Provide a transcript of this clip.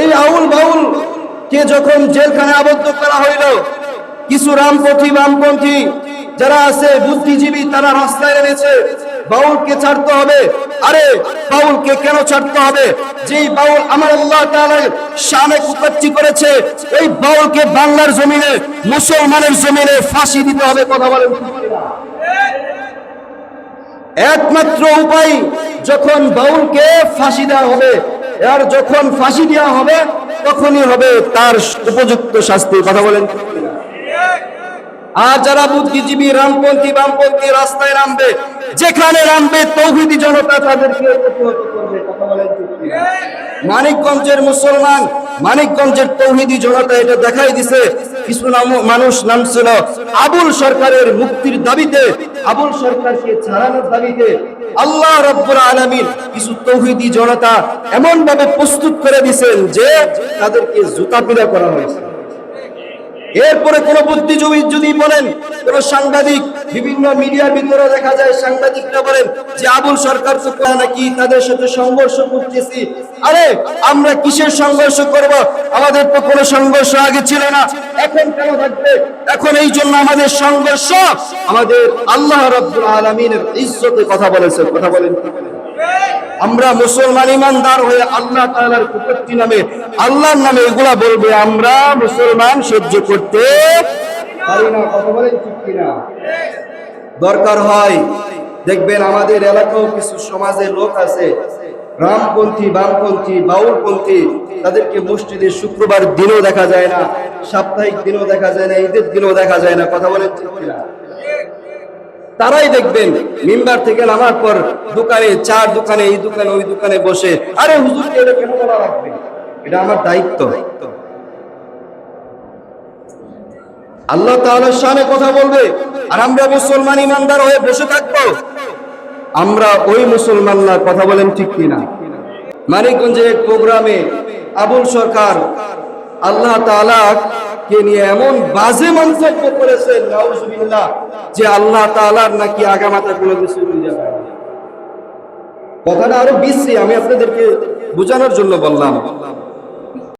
এই আউল বাউল কে যখন জেলখানে আবদ্ধ করা হইল, কিছু বামপন্থী যারা আছে বুদ্ধিজীবী, তারা রাস্তায় এনেছে বাউলকে ছাড়তে হবে। আরে বাউলকে কেন ছাড়তে হবে? যেই বাউল আমার আল্লাহ তাআলার শানে কুকর্তি করেছে, এই বাউলকে বাংলার জমিনে, মুসলমানের জমিনে ফাঁসি দিতে হবে। কথা বলেন একমাত্র উপায়, যখন বাউলকে ফাঁসি দেওয়া হবে, আর যখন ফাঁসি দেওয়া হবে তখনই হবে তার উপযুক্ত শাস্তি। কথা বলেন। আর যারা বুদ্ধিজীবী বামপন্থী রাস্তায় নামবে, যেখানে নামবে তৌহিদি জনতা তাদেরকে প্রতিহত করবে। কথা বলেন। মানিকগঞ্জের মুসলমান, মানিকগঞ্জের তৌহিদি জনতা এটা দেখাই দিছে। কিছু মানুষ নামছিল আবুল সরকারের মুক্তির দাবিতে, আবুল সরকারকে ছাড়ানোর দাবিতে। আল্লাহ রাব্বুল আলামিন কিছু তৌহিদি জনতা এমন ভাবে প্রস্তুত করে দিয়েছেন যে তাদেরকে জুতা পিটা করা হয়েছে। এরপরে কোন বুদ্ধিজীবী যদি বলেন, কোন সাংবাদিক, বিভিন্ন মিডিয়ার ভিতরে দেখা যায় সাংবাদিকরা বলেন যে আবুল সরকার তো নাকি তাদের সাথে সংঘর্ষ করতেছি। আরে আমরা কিসের সংঘর্ষ করব? আমাদের তো কোনো সংঘর্ষ আগে ছিল না, এখন কেন থাকবে? এখন এই জন্য আমাদের সংঘর্ষ আমাদের আল্লাহ রাব্বুল আলামিনের ইজ্জতে কথা বলেছে। কথা বলেন। আমরা মুসলমান ইমানদার হয়ে আল্লাহ তাআলার কুকর্তি নামে, আল্লাহর নামে এগুলা বলবে, আমরা মুসলমান সহ্য করতে পারি না। কথা বলেন ঠিক কিনা? দরকার হয় দেখবেন আমাদের এলাকাও কিছু সমাজের লোক আছে বামপন্থী বাউলপন্থী, তাদেরকে মসজিদে শুক্রবার দিনও দেখা যায় না, সাপ্তাহিক দিনও দেখা যায় না, ঈদের দিনও দেখা যায় না। কথা বলেন ঠিক কিনা? তারাই দেখবেন মিম্বার থেকে নামার পর দোকানে, চার দোকানে, এই দোকানে ওই দোকানে বসে, আরে হুজুরকে এটা কেন বলা লাগবে? এটা আমার দায়িত্ব। আল্লাহ তাআলার শানে কথা বলবে, আর আমরা মুসলমান ইমানদার হয়ে বসে থাকবো? আমরা ওই মুসলমান না। কথা বলেন ঠিক কিনা? মানিকগঞ্জের এক প্রোগ্রামে আবুল সরকার আল্লাহ তাআলা কে নিয়ে এমন বাজে মন্তব্য করেছেন, নাউজুবিল্লাহ, যে আল্লাহ তাআলার নাকি আগামাতা কোনো কিছু বুঝে যায় না। কথাটা আরো বিশ্রী, আমি আপনাদেরকে বোঝানোর জন্য বললাম।